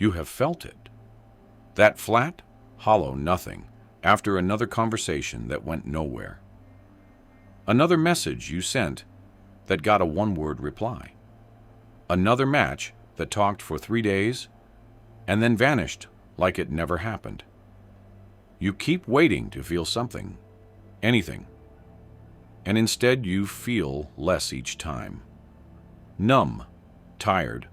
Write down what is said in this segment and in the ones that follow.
You have felt it. That flat, hollow nothing after another conversation that went nowhere. Another message you sent that got a one-word reply. Another match that talked for 3 days and then vanished like it never happened. You keep waiting to feel something, anything, and instead you feel less each time. Numb, tired,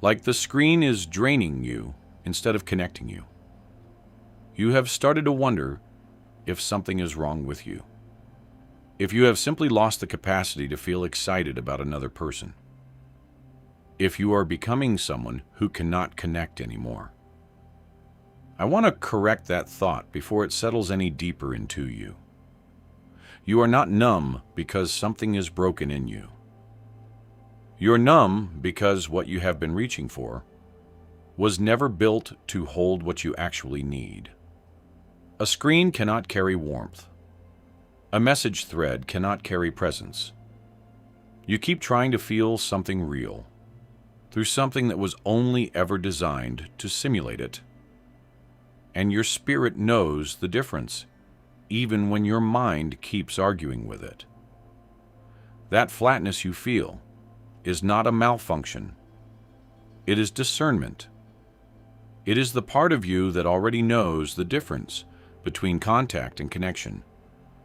like the screen is draining you instead of connecting you. You have started to wonder if something is wrong with you. If you have simply lost the capacity to feel excited about another person. If you are becoming someone who cannot connect anymore. I want to correct that thought before it settles any deeper into you. You are not numb because something is broken in you. You're numb because what you have been reaching for was never built to hold what you actually need. A screen cannot carry warmth. A message thread cannot carry presence. You keep trying to feel something real through something that was only ever designed to simulate it. And your spirit knows the difference, even when your mind keeps arguing with it. That flatness you feel is not a malfunction. It is discernment. It is the part of you that already knows the difference between contact and connection,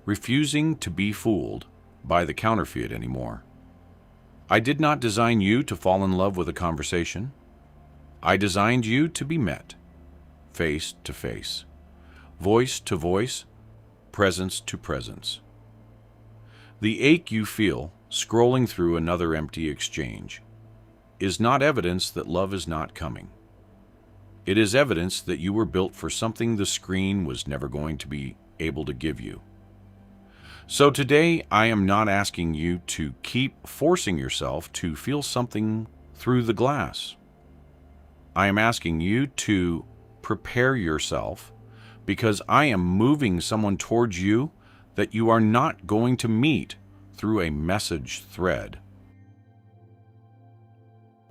refusing to be fooled by the counterfeit anymore. I did not design you to fall in love with a conversation. I designed you to be met, face to face, voice to voice, presence to presence. The ache you feel scrolling through another empty exchange is not evidence that love is not coming. It is evidence that you were built for something the screen was never going to be able to give you. So today, I am not asking you to keep forcing yourself to feel something through the glass. I am asking you to prepare yourself because I am moving someone towards you that you are not going to meet through a message thread.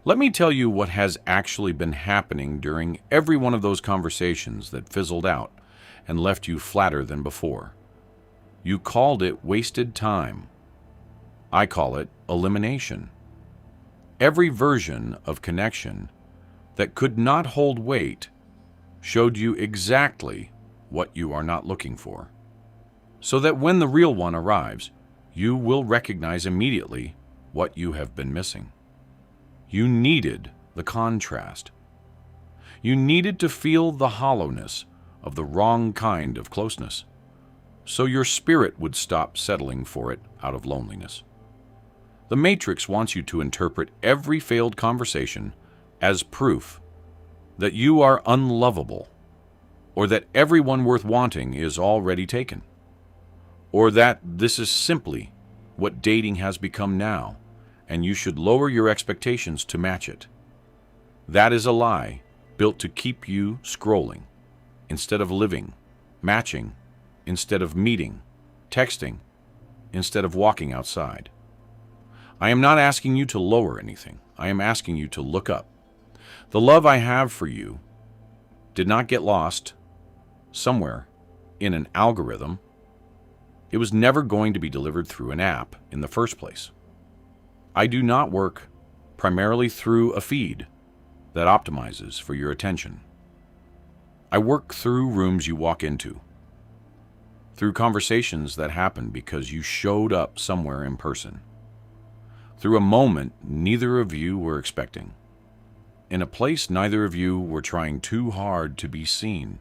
Let me tell you what has actually been happening during every one of those conversations that fizzled out and left you flatter than before. You called it wasted time. I call it elimination. Every version of connection that could not hold weight showed you exactly what you are not looking for, so that when the real one arrives, you will recognize immediately what you have been missing. You needed the contrast. You needed to feel the hollowness of the wrong kind of closeness, so your spirit would stop settling for it out of loneliness. The Matrix wants you to interpret every failed conversation as proof that you are unlovable, or that everyone worth wanting is already taken, or that this is simply what dating has become now, and you should lower your expectations to match it. That is a lie built to keep you scrolling instead of living, matching instead of meeting, texting instead of walking outside. I am not asking you to lower anything. I am asking you to look up. The love I have for you did not get lost somewhere in an algorithm. It was never going to be delivered through an app in the first place. I do not work primarily through a feed that optimizes for your attention. I work through rooms you walk into, through conversations that happen because you showed up somewhere in person, through a moment neither of you were expecting, in a place neither of you were trying too hard to be seen.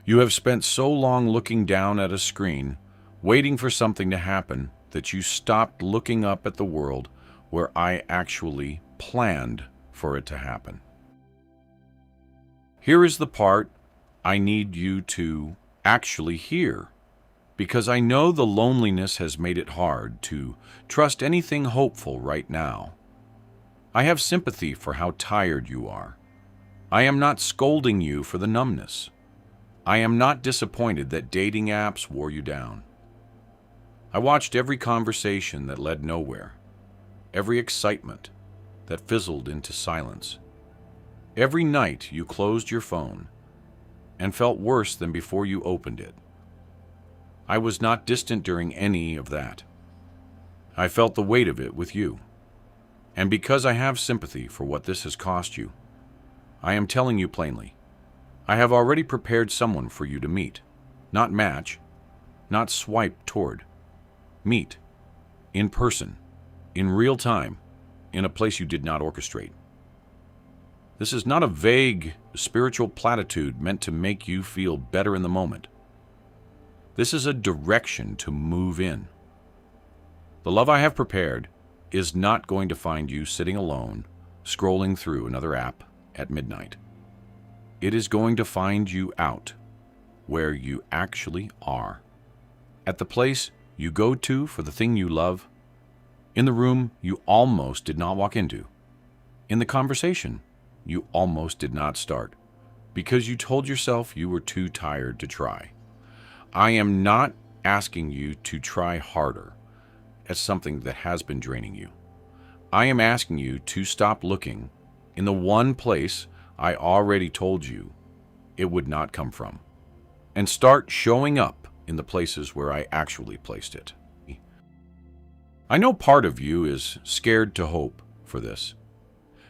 You have spent so long looking down at a screen, waiting for something to happen, that you stopped looking up at the world where I actually planned for it to happen. Here is the part I need you to actually hear, because I know the loneliness has made it hard to trust anything hopeful right now. I have sympathy for how tired you are. I am not scolding you for the numbness. I am not disappointed that dating apps wore you down. I watched every conversation that led nowhere, every excitement that fizzled into silence. Every night you closed your phone and felt worse than before you opened it. I was not distant during any of that. I felt the weight of it with you. And because I have sympathy for what this has cost you, I am telling you plainly, I have already prepared someone for you to meet, not match, not swipe toward. Meet, in person, in real time, in a place you did not orchestrate. This is not a vague spiritual platitude meant to make you feel better in the moment. This is a direction to move in. The love I have prepared is not going to find you sitting alone, scrolling through another app at midnight. It is going to find you out where you actually are. At the place you go to for the thing you love, in the room you almost did not walk into, in the conversation you almost did not start, because you told yourself you were too tired to try. I am not asking you to try harder at something that has been draining you. I am asking you to stop looking in the one place I already told you it would not come from, and start showing up in the places where I actually placed it. I know part of you is scared to hope for this,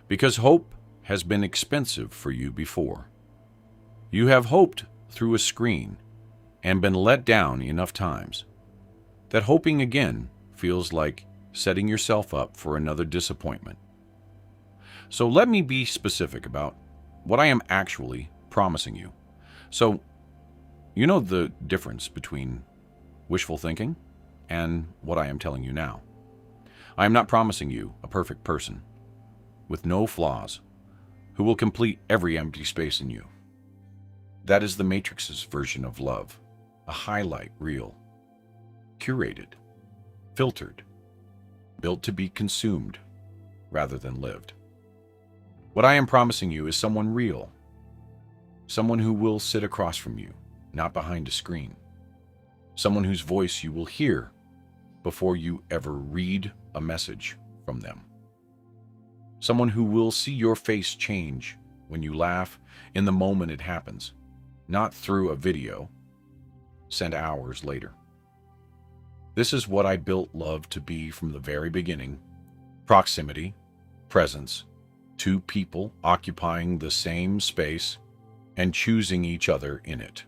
because hope has been expensive for you before. You have hoped through a screen and been let down enough times that hoping again feels like setting yourself up for another disappointment. So let me be specific about what I am actually promising you. So, you know the difference between wishful thinking and what I am telling you now. I am not promising you a perfect person with no flaws who will complete every empty space in you. That is the Matrix's version of love, a highlight reel, curated, filtered, built to be consumed rather than lived. What I am promising you is someone real, someone who will sit across from you, not behind a screen, someone whose voice you will hear before you ever read a message from them, someone who will see your face change when you laugh in the moment it happens, not through a video sent hours later. This is what I built love to be from the very beginning: proximity, presence, two people occupying the same space and choosing each other in it.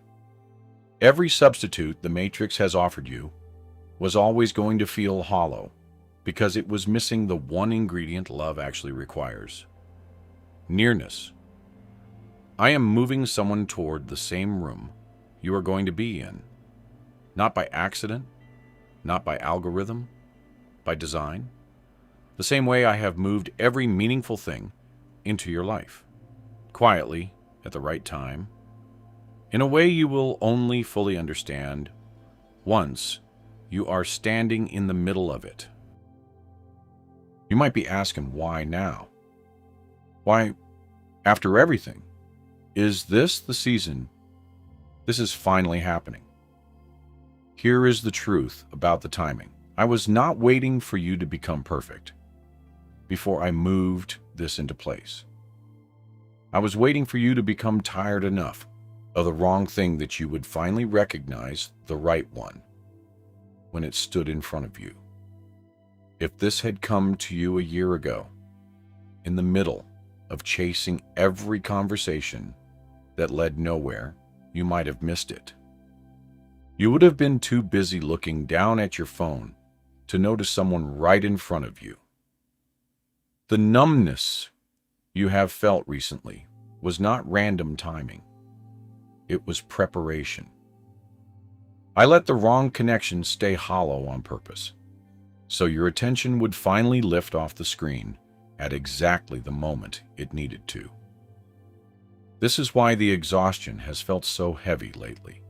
Every substitute the Matrix has offered you was always going to feel hollow because it was missing the one ingredient love actually requires: nearness. I am moving someone toward the same room you are going to be in, not by accident, not by algorithm, by design, the same way I have moved every meaningful thing into your life, quietly, at the right time, in a way you will only fully understand once you are standing in the middle of it. You might be asking, why now? Why, after everything, is this the season this is finally happening? Here is the truth about the timing. I was not waiting for you to become perfect before I moved this into place. I was waiting for you to become tired enough of the wrong thing that you would finally recognize the right one when it stood in front of you. If this had come to you a year ago, in the middle of chasing every conversation that led nowhere, you might have missed it. You would have been too busy looking down at your phone to notice someone right in front of you. The numbness you have felt recently was not random timing. It was preparation. I let the wrong connection stay hollow on purpose, so your attention would finally lift off the screen at exactly the moment it needed to. This is why the exhaustion has felt so heavy lately.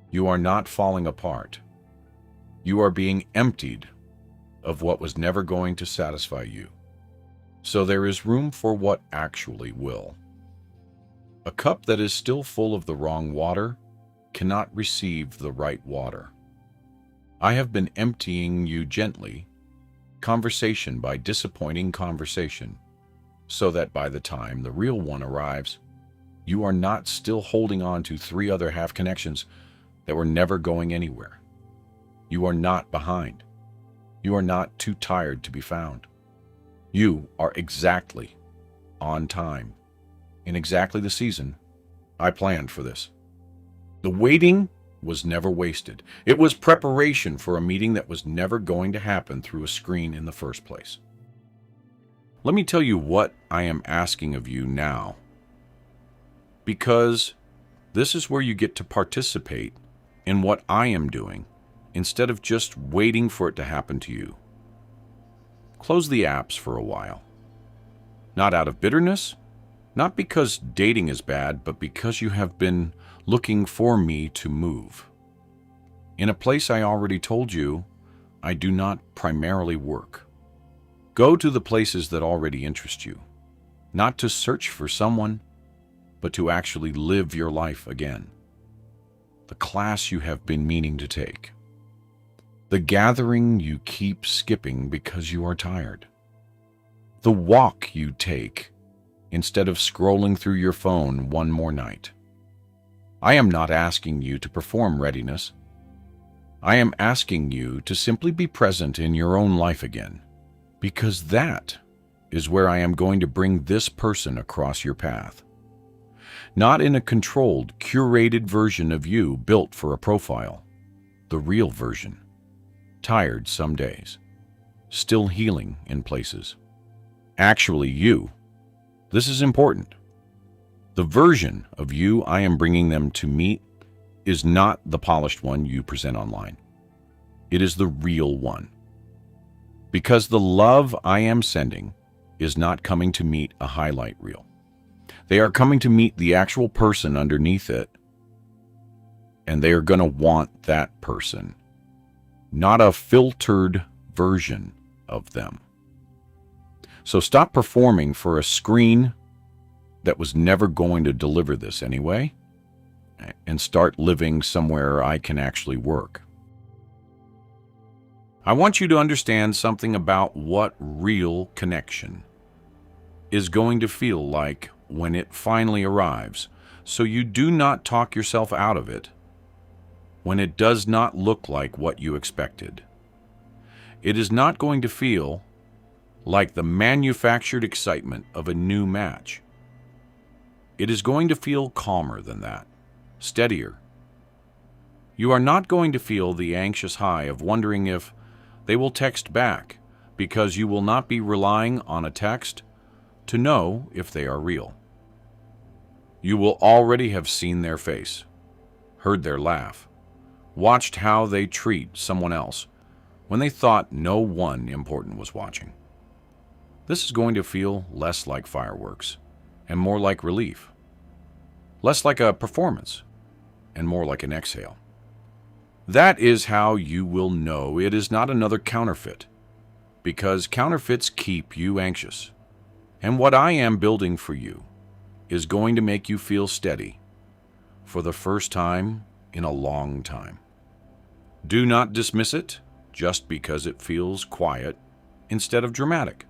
You are not falling apart. You are being emptied of what was never going to satisfy you. So there is room for what actually will. A cup that is still full of the wrong water cannot receive the right water. I have been emptying you gently, conversation by disappointing conversation, so that by the time the real one arrives, you are not still holding on to three other half connections that were never going anywhere. You are not behind. You are not too tired to be found. You are exactly on time, in exactly the season I planned for this. The waiting was never wasted. It was preparation for a meeting that was never going to happen through a screen in the first place. Let me tell you what I am asking of you now, because this is where you get to participate in what I am doing instead of just waiting for it to happen to you. Close the apps for a while. Not out of bitterness, not because dating is bad, but because you have been looking for me to move. In a place I already told you, I do not primarily work. Go to the places that already interest you, not to search for someone, but to actually live your life again. The class you have been meaning to take. The gathering you keep skipping because you are tired. The walk you take instead of scrolling through your phone one more night. I am not asking you to perform readiness. I am asking you to simply be present in your own life again, because that is where I am going to bring this person across your path. Not in a controlled, curated version of you built for a profile, the real version. Tired some days, still healing in places. Actually you. This is important. The version of you I am bringing them to meet is not the polished one you present online. It is the real one. Because the love I am sending is not coming to meet a highlight reel. They are coming to meet the actual person underneath it, and they are going to want that person, not a filtered version of them. So stop performing for a screen that was never going to deliver this anyway, and start living somewhere I can actually work. I want you to understand something about what real connection is going to feel like when it finally arrives, so you do not talk yourself out of it when it does not look like what you expected. It is not going to feel like the manufactured excitement of a new match. It is going to feel calmer than that, steadier. You are not going to feel the anxious high of wondering if they will text back, because you will not be relying on a text to know if they are real. You will already have seen their face, heard their laugh, watched how they treat someone else when they thought no one important was watching. This is going to feel less like fireworks and more like relief, less like a performance and more like an exhale. That is how you will know it is not another counterfeit, because counterfeits keep you anxious. And what I am building for you is going to make you feel steady for the first time in a long time. Do not dismiss it just because it feels quiet instead of dramatic.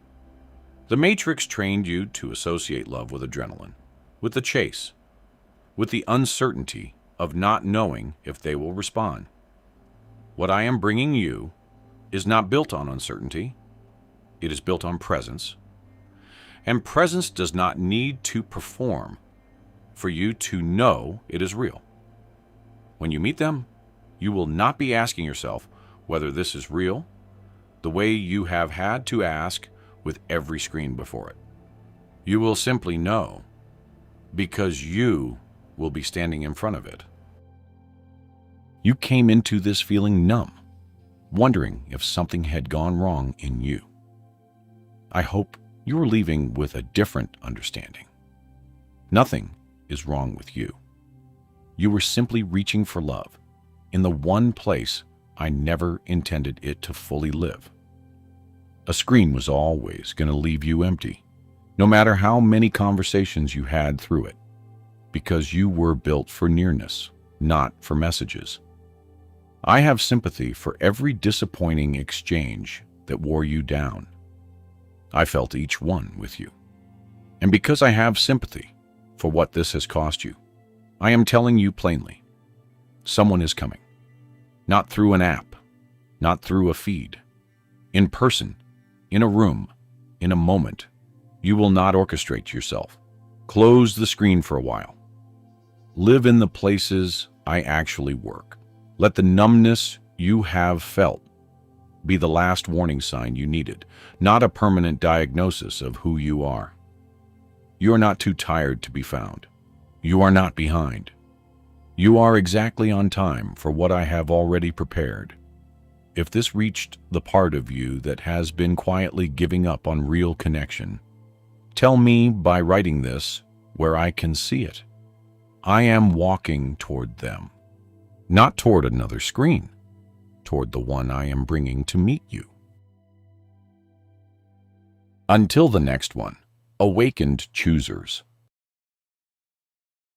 The Matrix trained you to associate love with adrenaline, with the chase, with the uncertainty of not knowing if they will respond. What I am bringing you is not built on uncertainty. It is built on presence. And presence does not need to perform for you to know it is real. When you meet them, you will not be asking yourself whether this is real the way you have had to ask with every screen before it. You will simply know because you will be standing in front of it. You came into this feeling numb, wondering if something had gone wrong in you. I hope you are leaving with a different understanding. Nothing is wrong with you. You were simply reaching for love in the one place I never intended it to fully live. A screen was always going to leave you empty, no matter how many conversations you had through it, because you were built for nearness, not for messages. I have sympathy for every disappointing exchange that wore you down. I felt each one with you. And because I have sympathy for what this has cost you, I am telling you plainly, someone is coming. Not through an app, not through a feed. In person, in a room, in a moment. You will not orchestrate yourself. Close the screen for a while. Live in the places I actually work. Let the numbness you have felt be the last warning sign you needed, not a permanent diagnosis of who you are. You are not too tired to be found. You are not behind. You are exactly on time for what I have already prepared. If this reached the part of you that has been quietly giving up on real connection, tell me by writing this where I can see it. I am walking toward them, not toward another screen, toward the one I am bringing to meet you. Until the next one, awakened choosers.